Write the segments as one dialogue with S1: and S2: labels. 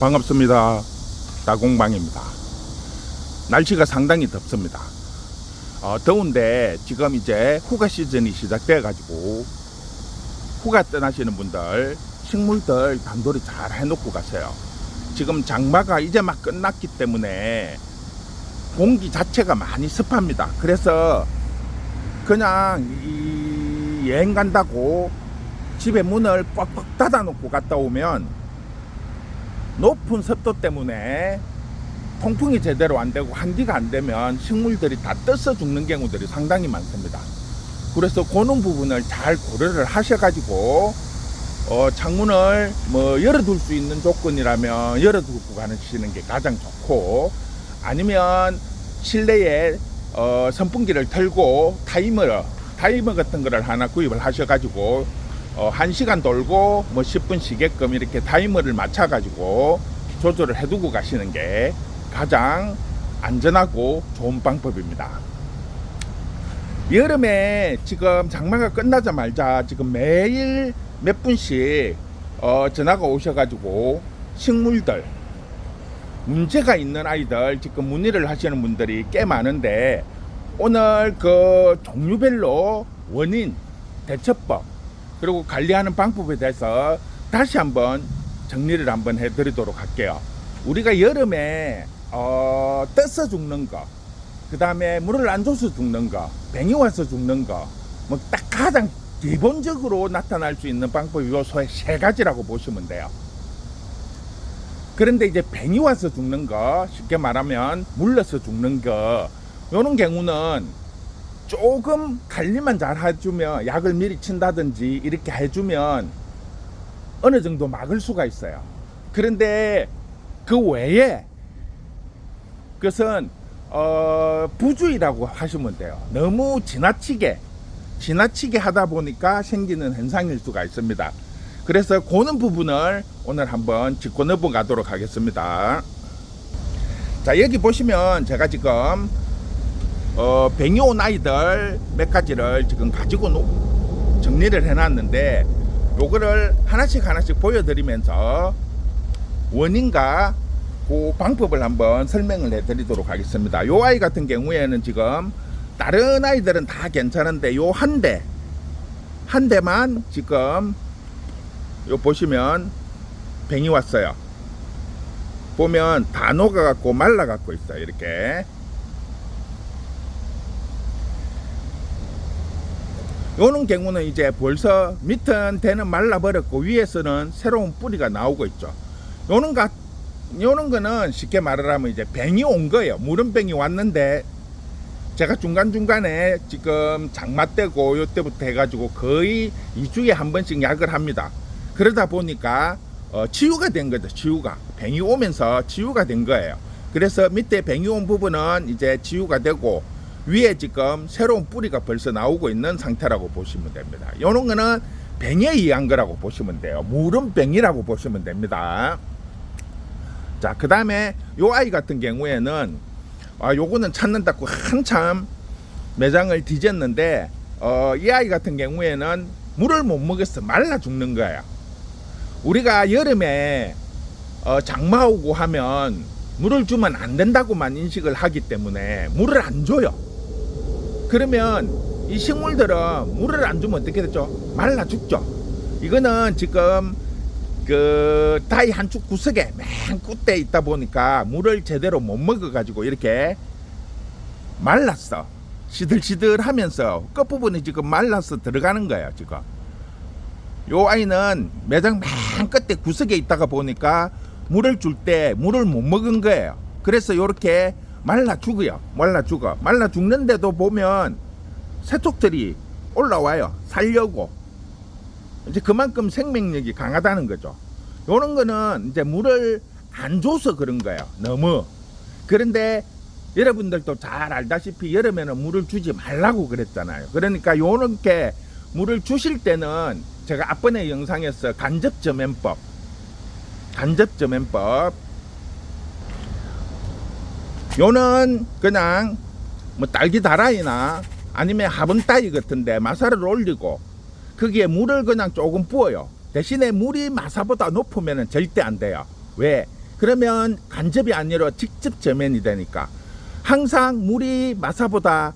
S1: 반갑습니다. 다공방입니다. 날씨가 상당히 덥습니다. 더운데 지금 이제 휴가 시즌이 시작돼 가지고 휴가 떠나시는 분들 식물들 단돌이 잘 해놓고 가세요. 지금 장마가 이제 막 끝났기 때문에 공기 자체가 많이 습합니다. 그래서 그냥 여행 간다고 집에 문을 꽉꽉 닫아 놓고 갔다 오면 높은 습도 때문에 통풍이 제대로 안 되고 환기가 안 되면 식물들이 다 떠서 죽는 경우들이 상당히 많습니다. 그래서 그런 부분을 잘 고려를 하셔가지고 창문을 열어둘 수 있는 조건이라면 열어두고 가시는 게 가장 좋고, 아니면 실내에 선풍기를 틀고 타이머 같은 거를 하나 구입을 하셔가지고 1시간 돌고 10분 쉬게끔 이렇게 타이머를 맞춰 가지고 조절을 해두고 가시는 게 가장 안전하고 좋은 방법입니다. 여름에 지금 장마가 끝나자마자 지금 매일 몇 분씩 전화가 오셔가지고 식물들 문제가 있는 아이들 지금 문의를 하시는 분들이 꽤 많은데, 오늘 그 종류별로 원인, 대처법, 그리고 관리하는 방법에 대해서 다시 한번 정리를 한번 해드리도록 할게요. 우리가 여름에 떠서 죽는 거, 그 다음에 물을 안 줘서 죽는 거, 뱅이 와서 죽는 거, 딱 가장 기본적으로 나타날 수 있는 방법이 요 세 가지라고 보시면 돼요. 그런데 이제 뱅이 와서 죽는 거, 쉽게 말하면 물러서 죽는 거, 요런 경우는 조금 관리만 잘 해주면, 약을 미리 친다든지 이렇게 해주면 어느 정도 막을 수가 있어요. 그런데 그 외에 그것은 부주의라고 하시면 돼요. 너무 지나치게 하다 보니까 생기는 현상일 수가 있습니다. 그래서 그런 부분을 오늘 한번 짚고 넘어가도록 하겠습니다. 자, 여기 보시면 제가 지금 뱅이 온 아이들 몇 가지를 지금 가지고 정리를 해놨는데, 요거를 하나씩 보여드리면서 원인과 그 방법을 한번 설명을 해드리도록 하겠습니다. 요 아이 같은 경우에는 지금 다른 아이들은 다 괜찮은데 요 한 대만 지금 요 보시면 뱅이 왔어요. 보면 다 녹아갖고 말라갖고 있어요. 이렇게. 요런 경우는 이제 벌써 밑은 대는 말라버렸고 위에서는 새로운 뿌리가 나오고 있죠. 요런 거는 쉽게 말하면 이제 뱅이 온 거예요. 물은 뱅이 왔는데 제가 중간중간에 지금 장마 때고 요때부터 해가지고 거의 2주에 한 번씩 약을 합니다. 그러다 보니까 치유가 된 거죠. 뱅이 오면서 치유가 된 거예요. 그래서 밑에 뱅이 온 부분은 이제 치유가 되고 위에 지금 새로운 뿌리가 벌써 나오고 있는 상태라고 보시면 됩니다. 요런 거는 뱅에 의한 거라고 보시면 돼요. 물은 뱅이라고 보시면 됩니다. 자, 그 다음에 요 아이 같은 경우에는 요거는 찾는다고 한참 매장을 뒤졌는데 이 아이 같은 경우에는 물을 못 먹어서 말라 죽는 거예요. 우리가 여름에 장마 오고 하면 물을 주면 안 된다고만 인식을 하기 때문에 물을 안 줘요. 그러면 이 식물들은 물을 안 주면 어떻게 되죠? 말라 죽죠. 이거는 지금 그 다이 한축 구석에 맨 끝에 있다 보니까 물을 제대로 못 먹어 가지고 이렇게 말랐어. 시들시들 하면서 끝부분이 지금 말라서 들어가는 거예요. 지금 요 아이는 매장 맨 끝에 구석에 있다가 보니까 물을 줄 때 물을 못 먹은 거예요. 그래서 요렇게 말라 죽어요. 말라 죽는데도 보면 새톡들이 올라와요. 살려고. 이제 그만큼 생명력이 강하다는 거죠. 요런 거는 이제 물을 안 줘서 그런 거예요. 너무. 그런데 여러분들도 잘 알다시피 여름에는 물을 주지 말라고 그랬잖아요. 그러니까 요렇게 물을 주실 때는 제가 앞번에 영상에서 간접점연법 요는 그냥 딸기 다라이나 아니면 화분 따위 같은데 마사를 올리고 거기에 물을 그냥 조금 부어요. 대신에 물이 마사보다 높으면 절대 안 돼요. 왜? 그러면 간접이 아니라 직접 저면이 되니까 항상 물이 마사보다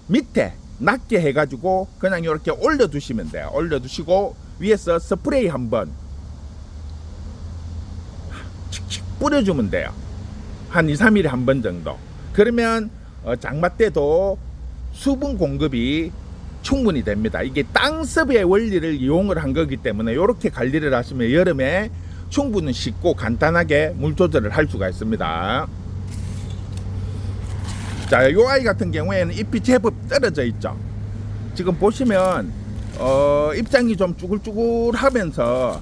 S1: 밑에 낮게 해가지고 그냥 이렇게 올려두시면 돼요. 올려두시고 위에서 스프레이 한번 칙칙 뿌려주면 돼요. 한 2, 3일에 한 번 정도. 그러면 장마 때도 수분 공급이 충분히 됩니다. 이게 땅섭의 원리를 이용을 한 거기 때문에 이렇게 관리를 하시면 여름에 충분히 쉽고 간단하게 물 조절을 할 수가 있습니다. 자, 요 아이 같은 경우에는 잎이 제법 떨어져 있죠. 지금 보시면 입장이 좀 쭈글쭈글 하면서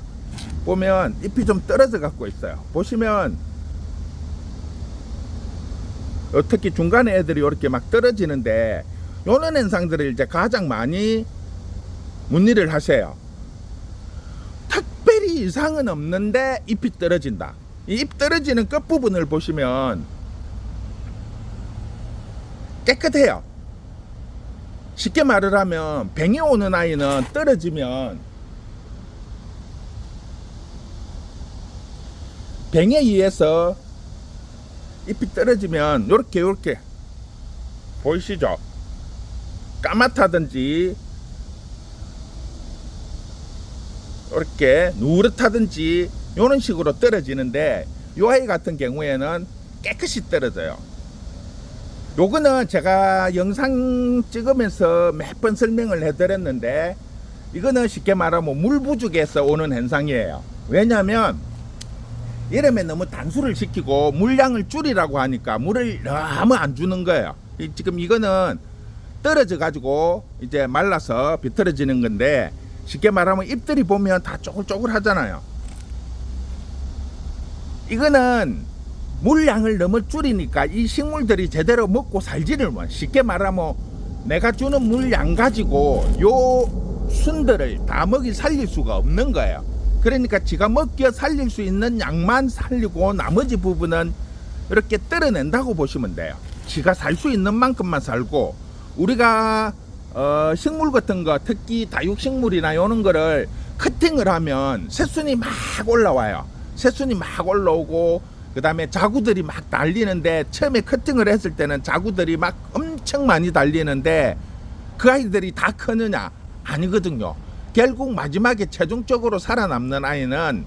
S1: 보면 잎이 좀 떨어져 갖고 있어요. 보시면 특히 중간에 애들이 이렇게 막 떨어지는데 요런 현상들을 이제 가장 많이 문의를 하세요. 특별히 이상은 없는데 잎이 떨어진다. 이 잎 떨어지는 끝부분을 보시면 깨끗해요. 쉽게 말을 하면 뱅이 오는 아이는 떨어지면 뱅에 의해서 잎이 떨어지면 요렇게 보이시죠? 까맣다든지 이렇게 누렇다든지 이런 식으로 떨어지는데 요 아이 같은 경우에는 깨끗이 떨어져요. 요거는 제가 영상 찍으면서 몇 번 설명을 해드렸는데 이거는 쉽게 말하면 물 부족에서 오는 현상이에요. 왜냐하면 여름에 너무 단수를 시키고 물량을 줄이라고 하니까 물을 너무 안 주는 거예요. 지금 이거는 떨어져 가지고 이제 말라서 비틀어지는 건데 쉽게 말하면 잎들이 보면 다 쪼글쪼글 하잖아요. 이거는 물량을 너무 줄이니까 이 식물들이 제대로 먹고 살지를 못. 쉽게 말하면 내가 주는 물량 가지고 요 순들을 다 먹이 살릴 수가 없는 거예요. 그러니까 지가 먹여 살릴 수 있는 양만 살리고 나머지 부분은 이렇게 떨어낸다고 보시면 돼요. 지가 살 수 있는 만큼만 살고 우리가 식물 같은 거 특히 다육식물이나 이런 거를 커팅을 하면 새순이 막 올라와요. 새순이 막 올라오고 그 다음에 자구들이 막 달리는데 처음에 커팅을 했을 때는 자구들이 막 엄청 많이 달리는데 그 아이들이 다 크느냐? 아니거든요. 결국 마지막에 최종적으로 살아남는 아이는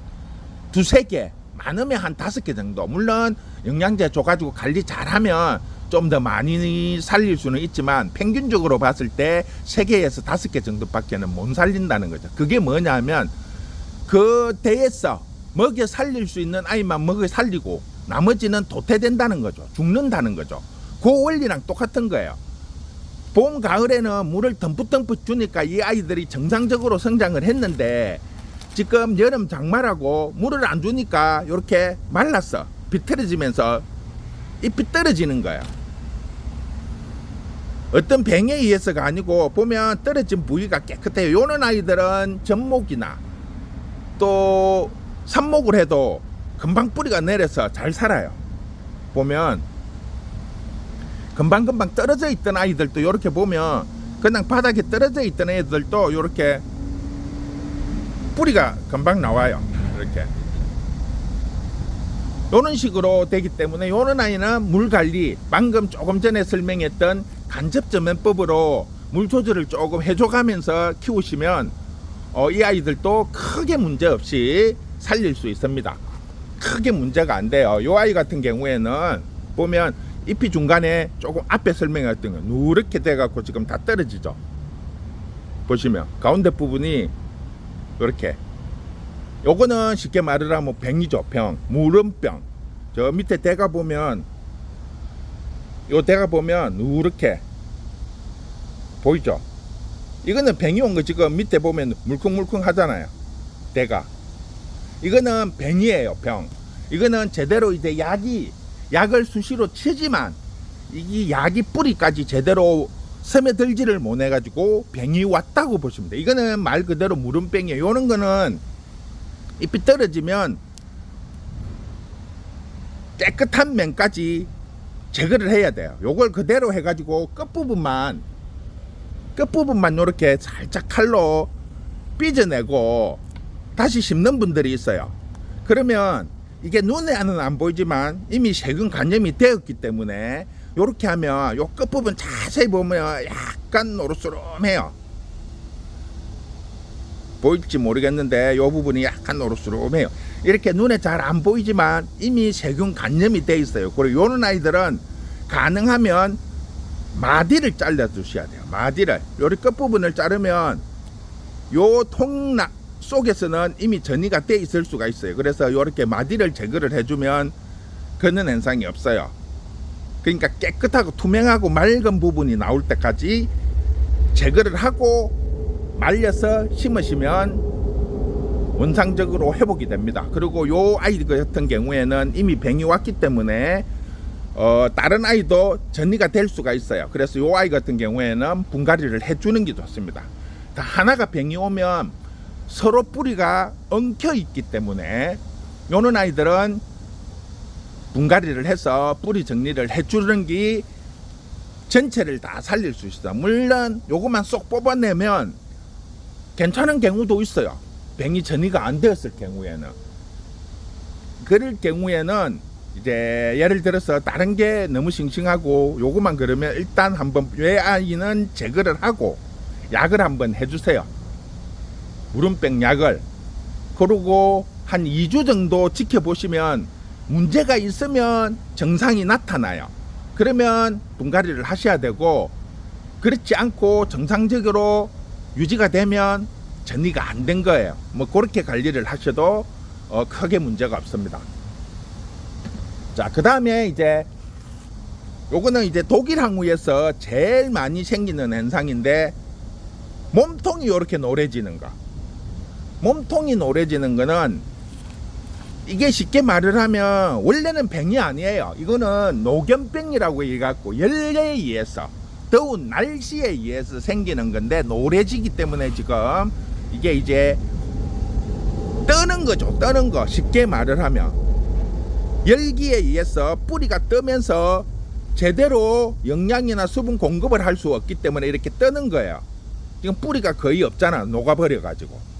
S1: 2, 3개, 많으면 한 5개 정도. 물론 영양제 줘가지고 관리 잘하면 좀 더 많이 살릴 수는 있지만 평균적으로 봤을 때 3개에서 5개 정도밖에는 못 살린다는 거죠. 그게 뭐냐면 그 대에서 먹여 살릴 수 있는 아이만 먹여 살리고 나머지는 도태된다는 거죠. 죽는다는 거죠. 그 원리랑 똑같은 거예요. 봄, 가을에는 물을 듬뿍듬뿍 주니까 이 아이들이 정상적으로 성장을 했는데 지금 여름 장마라고 물을 안 주니까 이렇게 말랐어. 비틀어지면서 잎이 떨어지는 거예요. 어떤 병에 의해서가 아니고 보면 떨어진 부위가 깨끗해요. 요런 아이들은 전목이나 또 삽목을 해도 금방 뿌리가 내려서 잘 살아요. 보면 금방금방 떨어져 있던 아이들도 이렇게 보면 그냥 바닥에 떨어져 있던 애들도 이렇게 뿌리가 금방 나와요. 이렇게 이런 식으로 되기 때문에 이런 아이는 물 관리 방금 조금 전에 설명했던 간접저면법으로 물 조절을 조금 해줘가면서 키우시면 이 아이들도 크게 문제 없이 살릴 수 있습니다. 크게 문제가 안 돼요. 이 아이 같은 경우에는 보면 잎이 중간에 조금 앞에 설명했던 거 누렇게 돼갖고 지금 다 떨어지죠. 보시면 가운데 부분이 이렇게 요거는 쉽게 말을 하면 병이죠. 병, 무름병. 저 밑에 대가 보면 요 대가 보면 누렇게 보이죠. 이거는 병이 온 거 지금 밑에 보면 물컹물컹 하잖아요. 대가 이거는 병이에요. 병. 이거는 제대로 이제 약을 수시로 치지만 이 약이 뿌리까지 제대로 스며들지를 못해가지고 병이 왔다고 보시면 돼요. 이거는 말 그대로 무름병이에요. 요런 거는 잎이 떨어지면 깨끗한 면까지 제거를 해야 돼요. 요걸 그대로 해가지고 끝부분만 요렇게 살짝 칼로 삐져내고 다시 심는 분들이 있어요. 그러면 이게 눈에는 안 보이지만 이미 세균 감염이 되었기 때문에 이렇게 하면 요 끝부분 자세히 보면 약간 노릇스름해요. 보일지 모르겠는데 요 부분이 약간 노릇스름해요. 이렇게 눈에 잘 안 보이지만 이미 세균 감염이 돼 있어요. 그리고 요런 아이들은 가능하면 마디를 잘라 주셔야 돼요. 마디를 요리 끝부분을 자르면 요 통 속에서는 이미 전이가 돼 있을 수가 있어요. 그래서 요렇게 마디를 제거를 해주면 그런 현상이 없어요. 그러니까 깨끗하고 투명하고 맑은 부분이 나올 때까지 제거를 하고 말려서 심으시면 원상적으로 회복이 됩니다. 그리고 요 아이 같은 경우에는 이미 병이 왔기 때문에 다른 아이도 전이가 될 수가 있어요. 그래서 요 아이 같은 경우에는 분갈이를 해주는 게 좋습니다. 하나가 병이 오면 서로 뿌리가 엉켜 있기 때문에 요런 아이들은 분갈이를 해서 뿌리 정리를 해주는 게 전체를 다 살릴 수 있어요. 물론 요것만 쏙 뽑아내면 괜찮은 경우도 있어요. 병이 전이가 안 되었을 경우에는. 그럴 경우에는 이제 예를 들어서 다른 게 너무 싱싱하고 요것만 그러면 일단 한번 왜 아이는 제거를 하고 약을 한번 해주세요. 무름병 약을. 그리고 한 2주 정도 지켜보시면 문제가 있으면 증상이 나타나요. 그러면 분갈이를 하셔야 되고, 그렇지 않고 정상적으로 유지가 되면 전이가 안 된 거예요. 뭐 그렇게 관리를 하셔도 크게 문제가 없습니다. 자, 그 다음에 이제 요거는 이제 독일 항우에서 제일 많이 생기는 현상인데, 몸통이 이렇게 노래지는 거. 몸통이 노래지는 거는 이게 쉽게 말을 하면 원래는 병이 아니에요. 이거는 노견병이라고 해갖고 열에 의해서, 더운 날씨에 의해서 생기는 건데 노래지기 때문에 지금 이게 이제 뜨는 거죠. 뜨는 거. 쉽게 말을 하면 열기에 의해서 뿌리가 뜨면서 제대로 영양이나 수분 공급을 할 수 없기 때문에 이렇게 뜨는 거예요. 지금 뿌리가 거의 없잖아. 녹아버려 가지고.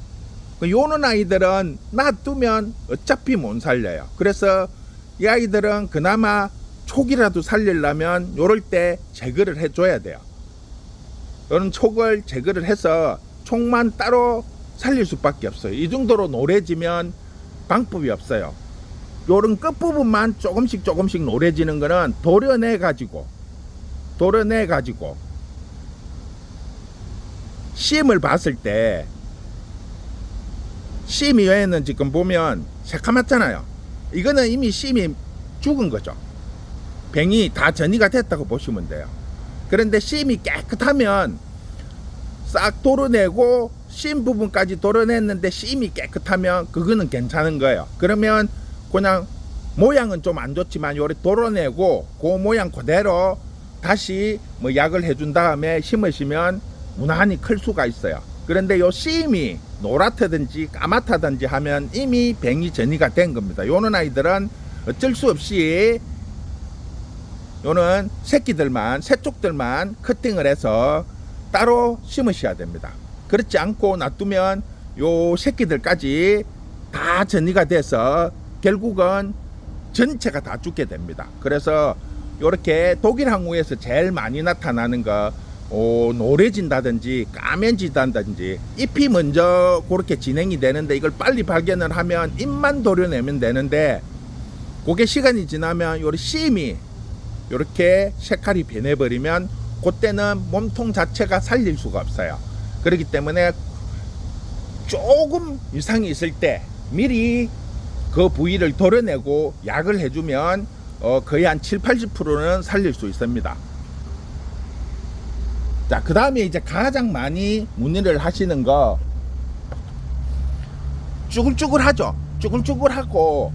S1: 요런 아이들은 놔두면 어차피 못 살려요. 그래서 이 아이들은 그나마 촉이라도 살리려면 요럴 때 제거를 해줘야 돼요. 요런 촉을 제거를 해서 촉만 따로 살릴 수밖에 없어요. 이 정도로 노래지면 방법이 없어요. 요런 끝부분만 조금씩 노래지는 거는 도려내 가지고 심을 봤을 때, 심이 외에는 지금 보면 새카맣잖아요. 이거는 이미 심이 죽은 거죠. 병이 다 전이가 됐다고 보시면 돼요. 그런데 심이 깨끗하면 싹 도려내고 심 부분까지 도려냈는데 심이 깨끗하면 그거는 괜찮은 거예요. 그러면 그냥 모양은 좀 안 좋지만 요리 도려내고 그 모양 그대로 다시 뭐 약을 해준 다음에 심으시면 무난히 클 수가 있어요. 그런데 요 씨임이 노랗다든지 까맣다든지 하면 이미 병이 전이가 된 겁니다. 요런 아이들은 어쩔 수 없이 요는 새끼들만, 새쪽들만 커팅을 해서 따로 심으셔야 됩니다. 그렇지 않고 놔두면 요 새끼들까지 다 전이가 돼서 결국은 전체가 다 죽게 됩니다. 그래서 요렇게 독일 항우에서 제일 많이 나타나는 거, 노래진다든지 까매진다든지 잎이 먼저 그렇게 진행이 되는데 이걸 빨리 발견을 하면 잎만 도려내면 되는데, 그게 시간이 지나면 요리 씨임이 요렇게 색깔이 변해버리면 그때는 몸통 자체가 살릴 수가 없어요. 그렇기 때문에 조금 이상이 있을 때 미리 그 부위를 도려내고 약을 해주면 거의 한 70-80%는 살릴 수 있습니다. 자, 그 다음에 이제 가장 많이 문의를 하시는 거, 쭈글쭈글하죠. 쭈글쭈글하고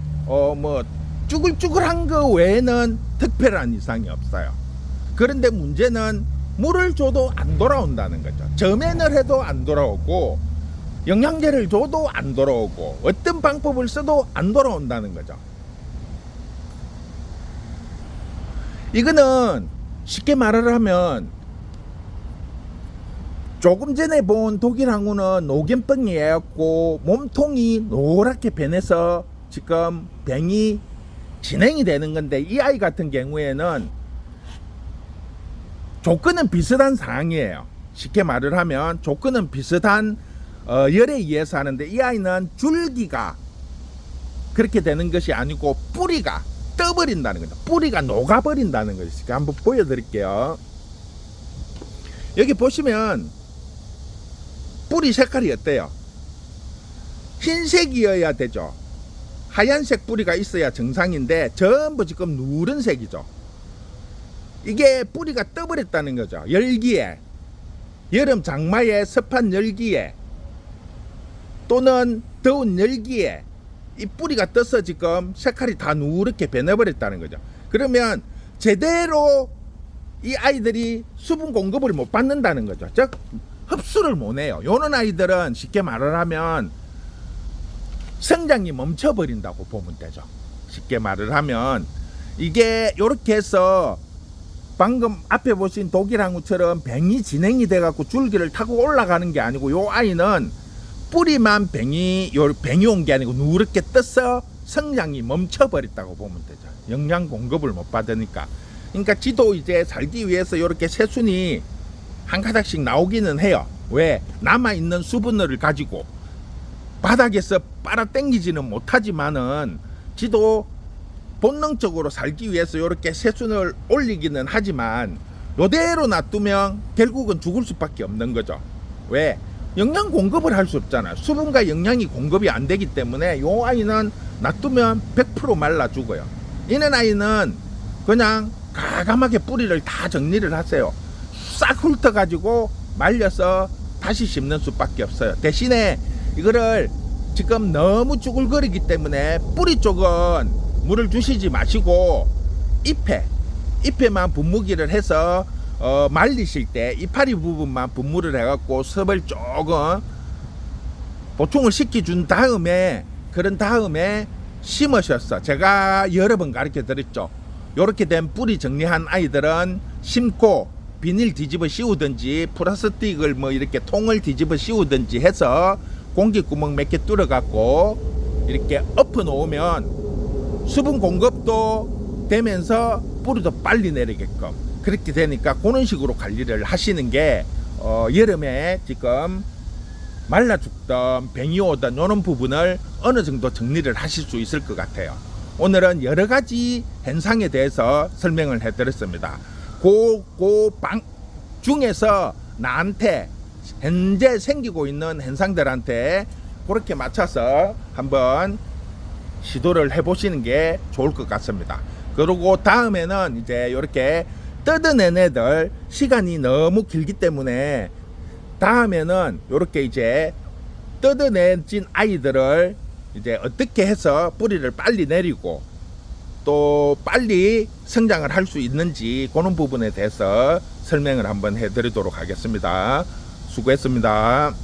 S1: 뭐 쭈글쭈글한 거 외에는 특별한 이상이 없어요. 그런데 문제는 물을 줘도 안 돌아온다는 거죠. 점액을 해도 안 돌아오고 영양제를 줘도 안 돌아오고 어떤 방법을 써도 안 돌아온다는 거죠. 이거는 쉽게 말을 하면 조금 전에 본 독일 항우는 노견병이었고 몸통이 노랗게 변해서 지금 뱅이 진행이 되는 건데, 이 아이 같은 경우에는 조건은 비슷한 상황이에요. 쉽게 말을 하면 조건은 비슷한 열에 의해서 하는데, 이 아이는 줄기가 그렇게 되는 것이 아니고 뿌리가 떠버린다는 거죠. 뿌리가 녹아버린다는 거죠. 한번 보여드릴게요. 여기 보시면 뿌리 색깔이 어때요? 흰색이어야 되죠. 하얀색 뿌리가 있어야 정상인데 전부 지금 누른색이죠. 이게 뿌리가 떠버렸다는 거죠. 열기에, 여름 장마에 습한 열기에 또는 더운 열기에 이 뿌리가 떠서 지금 색깔이 다 누렇게 변해버렸다는 거죠. 그러면 제대로 이 아이들이 수분 공급을 못 받는다는 거죠. 즉 흡수를 못 해요. 요런 아이들은 쉽게 말을 하면 성장이 멈춰버린다고 보면 되죠. 쉽게 말을 하면 이게 요렇게 해서 방금 앞에 보신 독일항우처럼 뱅이 진행이 돼갖고 줄기를 타고 올라가는 게 아니고, 요 아이는 뿌리만 뱅이 온 게 아니고 누렇게 떠서 성장이 멈춰버렸다고 보면 되죠. 영양 공급을 못 받으니까. 그러니까 지도 이제 살기 위해서 이렇게 새순이 한 가닥씩 나오기는 해요. 왜? 남아있는 수분을 가지고 바닥에서 빨아 당기지는 못하지만은 지도 본능적으로 살기 위해서 이렇게 새순을 올리기는 하지만, 요대로 놔두면 결국은 죽을 수밖에 없는 거죠. 왜? 영양 공급을 할 수 없잖아요. 수분과 영양이 공급이 안 되기 때문에 요 아이는 놔두면 100% 말라 죽어요. 이런 아이는 그냥 과감하게 뿌리를 다 정리를 하세요. 싹 훑어가지고 말려서 다시 심는 수밖에 없어요. 대신에 이거를 지금 너무 쭈글거리기 때문에 뿌리 쪽은 물을 주시지 마시고 잎에만 분무기를 해서 말리실 때 이파리 부분만 분무를 해갖고 습을 조금 보충을 시켜준 다음에, 그런 다음에 심으셨어. 제가 여러 번 가르쳐 드렸죠. 요렇게 된 뿌리 정리한 아이들은 심고 비닐 뒤집어 씌우든지 플라스틱을 뭐 이렇게 통을 뒤집어 씌우든지 해서 공기구멍 몇 개 뚫어 갖고 이렇게 엎어 놓으면 수분 공급도 되면서 뿌리도 빨리 내리게끔 그렇게 되니까, 그런 식으로 관리를 하시는 게 여름에 지금 말라 죽던 뱅이 오던 이런 부분을 어느 정도 정리를 하실 수 있을 것 같아요. 오늘은 여러 가지 현상에 대해서 설명을 해드렸습니다. 방 중에서 나한테 현재 생기고 있는 현상들한테 그렇게 맞춰서 한번 시도를 해보시는 게 좋을 것 같습니다. 그리고 다음에는 이제 이렇게 뜯어낸 애들 시간이 너무 길기 때문에 다음에는 이렇게 이제 뜯어내진 아이들을 이제 어떻게 해서 뿌리를 빨리 내리고 또 빨리 성장을 할 수 있는지 그런 부분에 대해서 설명을 한번 해드리도록 하겠습니다. 수고했습니다.